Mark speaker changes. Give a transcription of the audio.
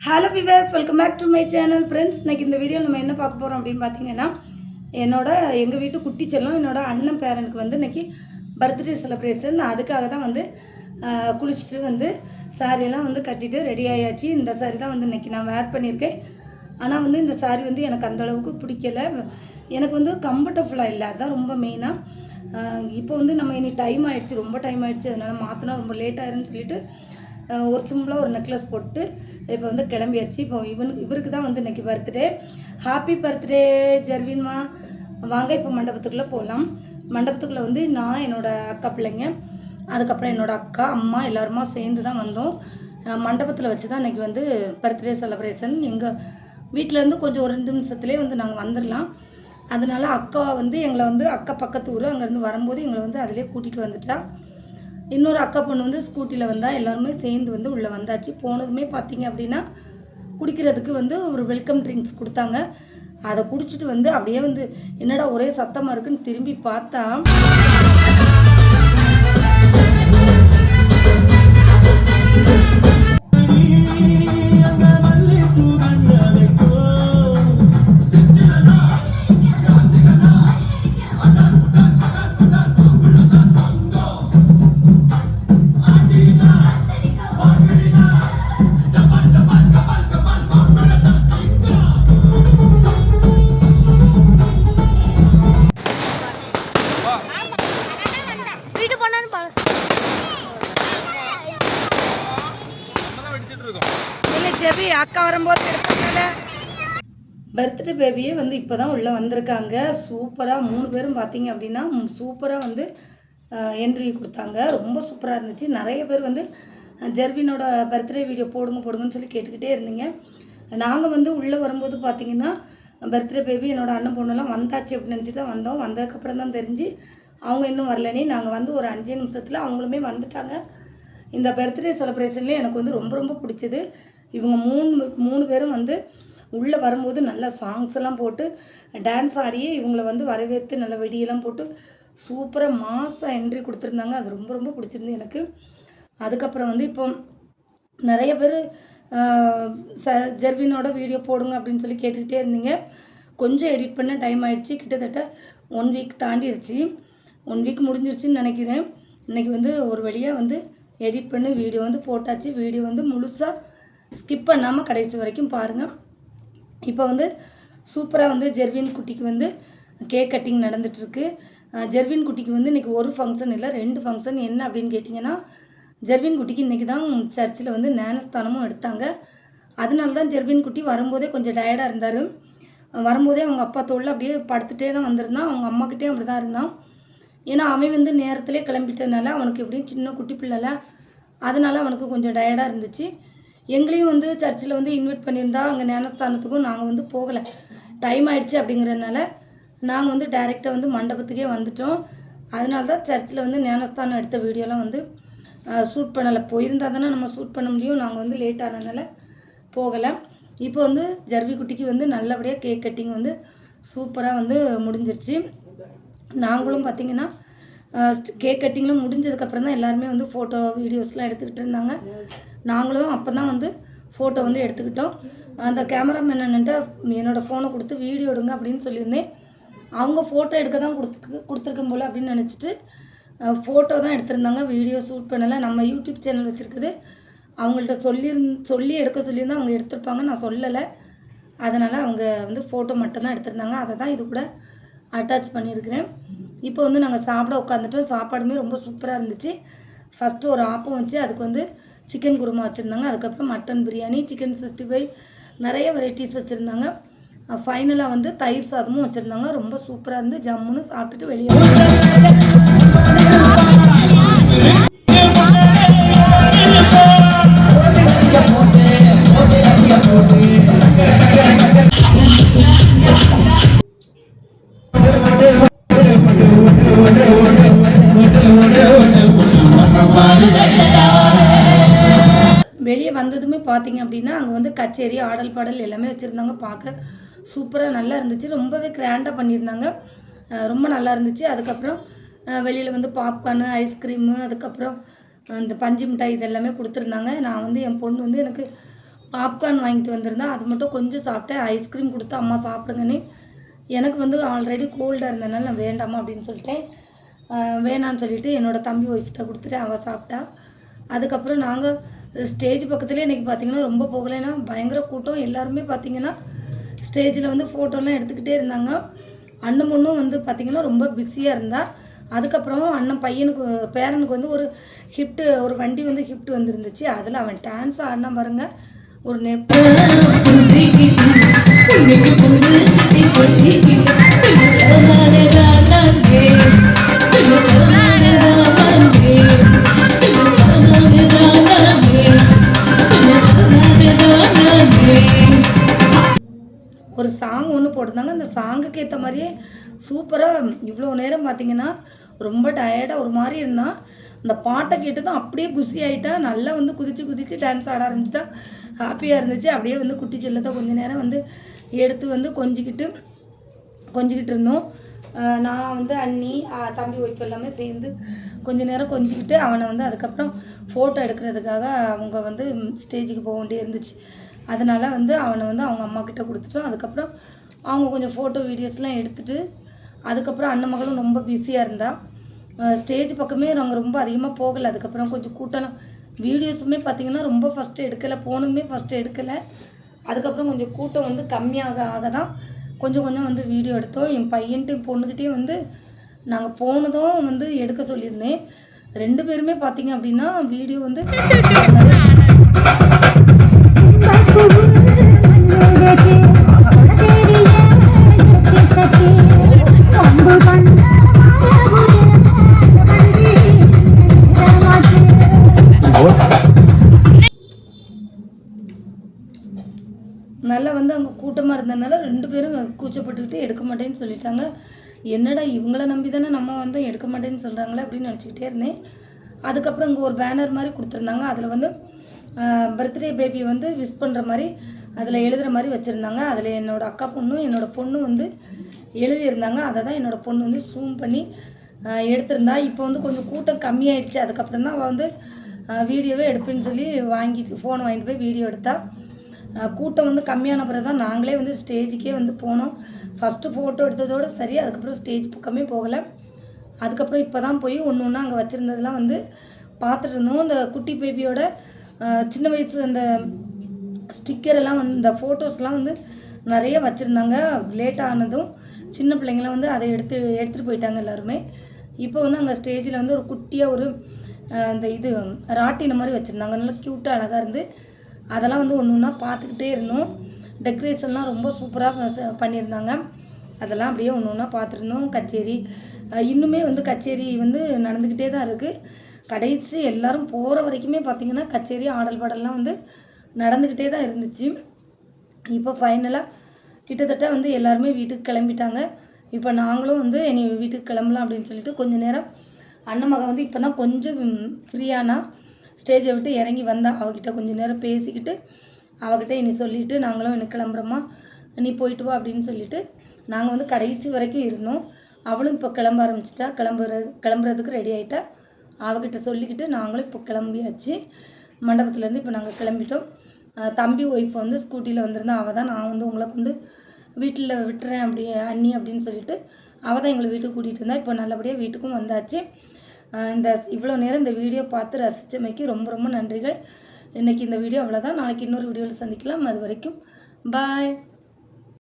Speaker 1: Hello viewers, welcome back to my channel. Friends, இன்றைக்கி இந்த video நம்ம என்ன பார்க்க போகிறோம் அப்படின்னு பார்த்தீங்கன்னா, எங்கள் வீட்டு குட்டி செல்லம் என்னோடய அண்ணன் பேரனுக்கு வந்து இன்றைக்கி பர்த்டே செலிப்ரேஷன். அதுக்காக தான் வந்து குளிச்சுட்டு வந்து சாரியெல்லாம் வந்து கட்டிட்டு ரெடி ஆயாச்சு. இந்த சாரி தான் வந்து இன்றைக்கி நான் வேர் பண்ணியிருக்கேன். ஆனால் வந்து இந்த சாரி வந்து எனக்கு அந்தளவுக்கு பிடிக்கலை. எனக்கு வந்து கம்ஃபர்டபுளாக இல்லை, அதுதான் ரொம்ப மெயினாக. இப்போ வந்து நம்ம இனி டைம் ஆகிடுச்சு, ரொம்ப டைம் ஆகிடுச்சு, அதனால் மாற்றினா ரொம்ப லேட் ஆயிருன்னு சொல்லிட்டு ஒரு சிம்பிளாக ஒரு நெக்லஸ் போட்டு இப்போ வந்து கிளம்பியாச்சு. இப்போ இவருக்கு தான் வந்து இன்றைக்கி பர்த்டே. ஹாப்பி பர்த்டே ஜெர்வின்மா, வாங்க இப்போ மண்டபத்துக்குள்ளே போகலாம். மண்டபத்துக்குள்ளே வந்து நான், என்னோடய அக்கா பிள்ளைங்க, அதுக்கப்புறம் என்னோடய அக்கா அம்மா எல்லாருமா சேர்ந்து தான் வந்தோம். மண்டபத்தில் வச்சு தான் இன்றைக்கி வந்து பர்த்டே செலிப்ரேஷன். எங்கள் வீட்டிலேருந்து கொஞ்சம் ஒரு 2 நிமிஷத்துலேயே வந்து நாங்கள் வந்துடலாம். அதனால அக்கா வந்து எங்களை வந்து அக்கா பக்கத்து ஊர், அங்கேருந்து வரும்போது எங்களை வந்து அதிலே கூட்டிகிட்டு வந்துட்டா. இன்னொரு அக்கா பொண்ணு வந்து ஸ்கூட்டியில் வந்தால் எல்லாருமே சேர்ந்து வந்து உள்ளே வந்தாச்சு. போனதுமே பார்த்தீங்க அப்படின்னா குடிக்கிறதுக்கு வந்து ஒரு வெல்கம் ட்ரிங்க்ஸ் கொடுத்தாங்க. அதை குடிச்சிட்டு வந்து அப்படியே வந்து என்னடா ஒரே சத்தமாக இருக்குன்னு திரும்பி பார்த்தா ஜெபி அக்கா வரும்போது பர்த்டே பேபியே வந்து இப்போ தான் உள்ளே வந்திருக்காங்க. சூப்பராக 3 பேரும் பார்த்தீங்க அப்படின்னா சூப்பராக வந்து என்ட்ரி கொடுத்தாங்க. ரொம்ப சூப்பராக இருந்துச்சு. நிறைய பேர் வந்து ஜெர்வினோட பர்த்டே வீடியோ போடுங்கன்னு சொல்லி கேட்டுக்கிட்டே இருந்தீங்க. நாங்கள் வந்து உள்ளே வரும்போது பார்த்தீங்கன்னா பர்த்டே பேபி என்னோடய அண்ணன் பொண்ணெல்லாம் வந்தாச்சு அப்படின்னு நினச்சிட்டு தான் வந்தோம். வந்ததுக்கப்புறம் தான் தெரிஞ்சு அவங்க இன்னும் வரலனே. நாங்கள் வந்து ஒரு 5 நிமிஷத்தில் அவங்களுமே வந்துட்டாங்க. இந்த பர்த்டே செலிப்ரேஷன்லேயே எனக்கு வந்து ரொம்ப ரொம்ப பிடிச்சது. இவங்க மூணு பேரும் வந்து உள்ளே வரும்போது நல்லா சாங்ஸ் எல்லாம் போட்டு டான்ஸ் ஆடியே இவங்களை வந்து வரவேற்று நல்ல வெடியெல்லாம் போட்டு சூப்பராக மாசாக என்ட்ரி கொடுத்துருந்தாங்க. அது ரொம்ப ரொம்ப பிடிச்சிருந்து எனக்கு. அதுக்கப்புறம் வந்து இப்போ நிறைய பேர் ஜெர்வினோட வீடியோ போடுங்க அப்படின்னு சொல்லி கேட்டுக்கிட்டே இருந்தீங்க. கொஞ்சம் எடிட் பண்ண டைம் ஆகிடுச்சு. கிட்டத்தட்ட 1 வீக் தாண்டிடுச்சு. 1 வீக் முடிஞ்சிருச்சுன்னு நினைக்கிறேன். இன்றைக்கி வந்து ஒரு வழியாக வந்து எடிட் பண்ணி வீடியோ வந்து போட்டாச்சு. வீடியோ வந்து முழுசாக ஸ்கிப் பண்ணாமல் கடைசி வரைக்கும் பாருங்கள். இப்போ வந்து சூப்பராக வந்து ஜெர்வின் குட்டிக்கு வந்து கேக் கட்டிங் நடந்துகிட்ருக்கு. ஜெர்வின் குட்டிக்கு வந்து இன்றைக்கி ஒரு ஃபங்க்ஷன் இல்லை, 2 ஃபங்க்ஷன். என்ன அப்படின்னு கேட்டிங்கன்னா, ஜெர்வின் குட்டிக்கு இன்றைக்கி தான் சர்ச்சில் வந்து ஞானஸ்தானமும் எடுத்தாங்க. அதனால தான் ஜெர்வின் குட்டி வரும்போதே கொஞ்சம் டயர்டாக இருந்தார். வரும்போதே அவங்க அப்பா தோளில் அப்படியே படுத்துகிட்டே தான் வந்திருந்தான். அவங்க அம்மாக்கிட்டேயும் அப்படி தான் இருந்தான். ஏன்னா அவன் வந்து நேரத்துலேயே கிளம்பிட்டதுனால அவனுக்கு எப்படியும் சின்ன குட்டி பிள்ளைல, அதனால் அவனுக்கு கொஞ்சம் டயர்டாக இருந்துச்சு. எங்களையும் வந்து சர்ச்சில் வந்து இன்வைட் பண்ணியிருந்தா அங்கே ஞானஸ்தானத்துக்கும் நாங்கள் வந்து போகலை, டைம் ஆகிடுச்சு அப்படிங்கிறதுனால நாங்கள் வந்து டைரெக்டாக வந்து மண்டபத்துக்கே வந்துட்டோம். அதனால தான் சர்ச்சில் வந்து ஞானஸ்தானம் எடுத்த வீடியோலாம் வந்து ஷூட் பண்ணலை. போயிருந்தால் தானே நம்ம ஷூட் பண்ண முடியும். நாங்கள் வந்து லேட் ஆனதுனால போகலை. இப்போ வந்து ஜெர்வி குட்டிக்கு வந்து நல்லபடியாக கேக் கட்டிங் வந்து சூப்பராக வந்து முடிஞ்சிருச்சு. நாங்களும் பார்த்திங்கன்னா கேக் கட்டிங்லாம் முடிஞ்சதுக்கப்புறம் தான் எல்லாருமே வந்து ஃபோட்டோ வீடியோஸ்லாம் எடுத்துக்கிட்டு இருந்தாங்க. நாங்களும் அப்போ தான் வந்து ஃபோட்டோ வந்து எடுத்துக்கிட்டோம். அந்த கேமராமேன் என்னன்ட்டு என்னோடய ஃபோனை கொடுத்து வீடியோ எடுங்க அப்படின்னு சொல்லியிருந்தேன். அவங்க ஃபோட்டோ எடுக்க தான் கொடுத்துருக்கும் போல் அப்படின்னு நினச்சிட்டு ஃபோட்டோ தான் எடுத்திருந்தாங்க, வீடியோ ஷூட் பண்ணலை. நம்ம யூடியூப் சேனல் வச்சுருக்குது, அவங்கள்ட்ட சொல்லி எடுக்க சொல்லியிருந்தால் அவங்க எடுத்திருப்பாங்க, நான் சொல்லலை. அதனால் அவங்க வந்து ஃபோட்டோ மட்டும்தான் எடுத்திருந்தாங்க. அதை தான் இது கூட அட்டாச் பண்ணியிருக்கிறேன். இப்போ வந்து நாங்கள் சாப்பிட உட்காந்துட்டோம். சாப்பாடுமே ரொம்ப சூப்பராக இருந்துச்சு. ஃபஸ்ட்டு ஒரு ஆப்பம் வச்சு அதுக்கு வந்து சிக்கன் குருமா வச்சுருந்தாங்க. அதுக்கப்புறம் மட்டன் பிரியாணி, சிக்கன் 65, நிறைய வெரைட்டிஸ் வச்சுருந்தாங்க. ஃபைனலாக வந்து தயிர் சாதமும் வச்சுருந்தாங்க. ரொம்ப சூப்பராக இருந்து ஜம்முன்னு சாப்பிட்டுட்டு வெளியே வெளியே வந்ததுமே பார்த்தீங்க அப்படின்னா அங்கே வந்து கச்சேரி, ஆடல் பாடல் எல்லாமே வச்சுருந்தாங்க. பார்க்க சூப்பராக நல்லா இருந்துச்சு. ரொம்பவே கிராண்டாக பண்ணியிருந்தாங்க. ரொம்ப நல்லா இருந்துச்சு. அதுக்கப்புறம் வெளியில் வந்து பாப்கார்னு, ஐஸ்கிரீமு, அதுக்கப்புறம் இந்த பஞ்சு மிட்டாய் இதெல்லாமே கொடுத்துருந்தாங்க. நான் வந்து என் பொண்ணு வந்து எனக்கு பாப்கார்ன் வாங்கிட்டு வந்திருந்தேன். அது மட்டும் கொஞ்சம் சாப்பிட்டேன். ஐஸ்கிரீம் கொடுத்து அம்மா சாப்பிடுங்கன்னு. எனக்கு வந்து ஆல்ரெடி கோல்டாக இருந்ததுனால நான் வேண்டாமா அப்படின்னு சொல்லிட்டேன். வேணான்னு சொல்லிவிட்டு என்னோடய தம்பி ஒய்ஃப்கிட்ட கொடுத்துட்டு அவள் சாப்பிட்டா. அதுக்கப்புறம் நாங்கள் ஸ்டேஜ் பக்கத்துலேயே இன்றைக்கி பார்த்திங்கன்னா ரொம்ப போகலைன்னா பயங்கர கூட்டம். எல்லாருமே பார்த்திங்கன்னா ஸ்டேஜில் வந்து ஃபோட்டோலாம் எடுத்துக்கிட்டே இருந்தாங்க. அண்ணன் பொண்ணும் வந்து பார்த்திங்கன்னா ரொம்ப பிஸியாக இருந்தா. அதுக்கப்புறம் அண்ணன் பேரனுக்கு வந்து ஒரு ஹிஃப்ட்டு, ஒரு வண்டி வந்து ஹிஃப்ட் வந்துருந்துச்சு. அதில் அவன் டான்ஸ் ஆடினா பாருங்க. ஒரு ஒரு சாங் ஒன்று போட்டிருந்தாங்க. அந்த சாங்குக்கு ஏற்ற மாதிரியே சூப்பராக இவ்வளோ நேரம் பார்த்திங்கன்னா ரொம்ப டயர்டாக ஒரு மாதிரி இருந்தான். அந்த பாட்டை கேட்டு தான் அப்படியே குஷி ஆகிட்டா. நல்லா வந்து குதித்து டான்ஸ் ஆட ஆரம்பிச்சிட்டா. ஹாப்பியாக இருந்துச்சு. அப்படியே வந்து குட்டி செல்லத்தை கொஞ்சம் நேரம் வந்து எடுத்து வந்து கொஞ்சிக்கிட்டு இருந்தோம். நான் வந்து அண்ணி தம்பி ஒய்ஃப் எல்லாமே சேர்ந்து கொஞ்சம் நேரம் கொஞ்சிக்கிட்டு அவனை வந்து அதுக்கப்புறம் ஃபோட்டோ எடுக்கிறதுக்காக அவங்க வந்து ஸ்டேஜுக்கு போக வேண்டிய இருந்துச்சு. அதனால் வந்து அவனை வந்து அவங்க அம்மாக்கிட்ட கொடுத்துட்டோம். அதுக்கப்புறம் அவங்க கொஞ்சம் ஃபோட்டோ வீடியோஸ்லாம் எடுத்துகிட்டு அதுக்கப்புறம் அண்ணன் மகளும் ரொம்ப பிஸியாக இருந்தாள். ஸ்டேஜ் பக்கமே நாங்கள் ரொம்ப அதிகமாக போகலை. அதுக்கப்புறம் கொஞ்சம் கூட்டம் வீடியோஸுமே பார்த்திங்கன்னா ரொம்ப ஃபஸ்ட்டு எடுக்கலை. ஃபோனுமே ஃபஸ்ட்டு எடுக்கலை. அதுக்கப்புறம் கொஞ்சம் கூட்டம் வந்து கம்மியாக தான் கொஞ்சம் வந்து வீடியோ எடுத்தோம். என் பையன்ட்டையும் பொண்ணுக்கிட்டேயும் வந்து நாங்கள் போனதும் வந்து எடுக்க சொல்லியிருந்தேன். 2 பேருமே பார்த்திங்க அப்படின்னா வீடியோ வந்து நல்லா வந்து அங்கே கூட்டமாக இருந்ததுனால 2 பேரும் கூச்சப்பட்டுக்கிட்டு எடுக்க மாட்டேன்னு சொல்லிட்டாங்க. என்னடா இவங்கள நம்பி தானே நம்ம வந்து எடுக்க மாட்டேன்னு சொல்கிறாங்களே அப்படின்னு நினச்சிக்கிட்டே இருந்தேன். அதுக்கப்புறம் இங்கே ஒரு பேனர் மாதிரி கொடுத்துருந்தாங்க. அதில் வந்து பர்த்டே பேபியை வந்து விஷ் பண்ணுற மாதிரி அதில் எழுதுகிற மாதிரி வச்சுருந்தாங்க. அதில் என்னோடய அக்கா பொண்ணும் என்னோடய பொண்ணும் வந்து எழுதியிருந்தாங்க. அதை தான் என்னோடய பொண்ணு வந்து ஜூம் பண்ணி எடுத்திருந்தா. இப்போ வந்து கொஞ்சம் கூட்டம் கம்மியாயிடுச்சு. அதுக்கப்புறம் தான் அவள் வந்து வீடியோவே எடுப்பேன்னு சொல்லி ஃபோனை வாங்கிட்டு போய் வீடியோ எடுத்தா. கூட்டம் வந்து கம்மியான பிறகு தான் நாங்களே வந்து ஸ்டேஜுக்கே வந்து போனோம். ஃபஸ்ட்டு ஃபோட்டோ எடுத்ததோடு சரி. அதுக்கப்புறம் ஸ்டேஜ் பக்கமே போகலை. அதுக்கப்புறம் இப்போ தான் போய் ஒன்று ஒன்றா அங்கே வச்சுருந்ததெல்லாம் வந்து பார்த்துட்டு இருந்தோம். அந்த குட்டி பேபியோட சின்ன வயசு அந்த ஸ்டிக்கரெல்லாம் வந்து இந்த ஃபோட்டோஸ்லாம் வந்து நிறைய வச்சுருந்தாங்க. லேட் ஆனதும் சின்ன பிள்ளைங்களாம் வந்து அதை எடுத்துகிட்டு போயிட்டாங்க எல்லாருமே. இப்போ வந்து அங்கே ஸ்டேஜில் வந்து ஒரு குட்டியாக ஒரு அந்த இது ராட்டின மாதிரி வச்சுருந்தாங்க. நல்லா க்யூட்டாக அழகாக இருந்து அதெல்லாம் வந்து ஒன்று ஒன்றா பார்த்துக்கிட்டே இருந்தோம். டெக்கரேஷன்லாம் ரொம்ப சூப்பராக பண்ணியிருந்தாங்க. அதெல்லாம் அப்படியே ஒன்று ஒன்றா பார்த்துருந்தோம். கச்சேரி இன்னுமே வந்து கச்சேரி வந்து நடந்துக்கிட்டே தான் இருக்குது. கடைசி எல்லோரும் போகிற வரைக்குமே பார்த்திங்கன்னா கச்சேரி ஆடல் பாடல்லாம் வந்து நடந்துக்கிட்டே தான் இருந்துச்சு. இப்போ ஃபைனலாக கிட்டத்தட்ட வந்து எல்லாருமே வீட்டுக்கு கிளம்பிட்டாங்க. இப்போ நாங்களும் வந்து இனி வீட்டுக்கு கிளம்பலாம் அப்படின்னு சொல்லிட்டு கொஞ்சம் நேரம் அண்ணன் மகன் வந்து இப்போ தான் கொஞ்சம் ஃப்ரீயானா ஸ்டேஜை விட்டு இறங்கி வந்தால் அவகிட்ட கொஞ்சம் நேரம் பேசிக்கிட்டு அவகிட்ட இனி சொல்லிவிட்டு நாங்களும் இன்னும் கிளம்புறோமா நீ போயிட்டு வா அப்படின்னு சொல்லிவிட்டு நாங்கள் வந்து கடைசி வரைக்கும் இருந்தோம். அவளும் இப்போ கிளம்ப ஆரம்பிச்சிட்டா. கிளம்புறதுக்கு ரெடி ஆகிட்டா. அவகிட்ட சொல்லிக்கிட்டு நாங்களும் இப்போ கிளம்பியாச்சு. மண்டபத்துலேருந்து இப்போ நாங்கள் கிளம்பிட்டோம். தம்பி ஒய்ஃப் வந்து ஸ்கூட்டியில் வந்திருந்தா. அவள் தான் நான் வந்து உங்களை கொண்டு வீட்டில் விட்டுறேன் அப்படி அண்ணி அப்படின்னு சொல்லிட்டு அவள் தான் எங்களை வீட்டுக்கு கூட்டிகிட்டு இருந்தா. இப்போ நல்லபடியாக வீட்டுக்கும் வந்தாச்சு. இவ்வளோ நேரம் இந்த வீடியோ பார்த்து ரசித்தமைக்கு ரொம்ப ரொம்ப நன்றிகள். இன்றைக்கி இந்த வீடியோ அவ்வளோதான். நாளைக்கு இன்னொரு வீடியோவில் சந்திக்கலாம். அது வரைக்கும் பாய்.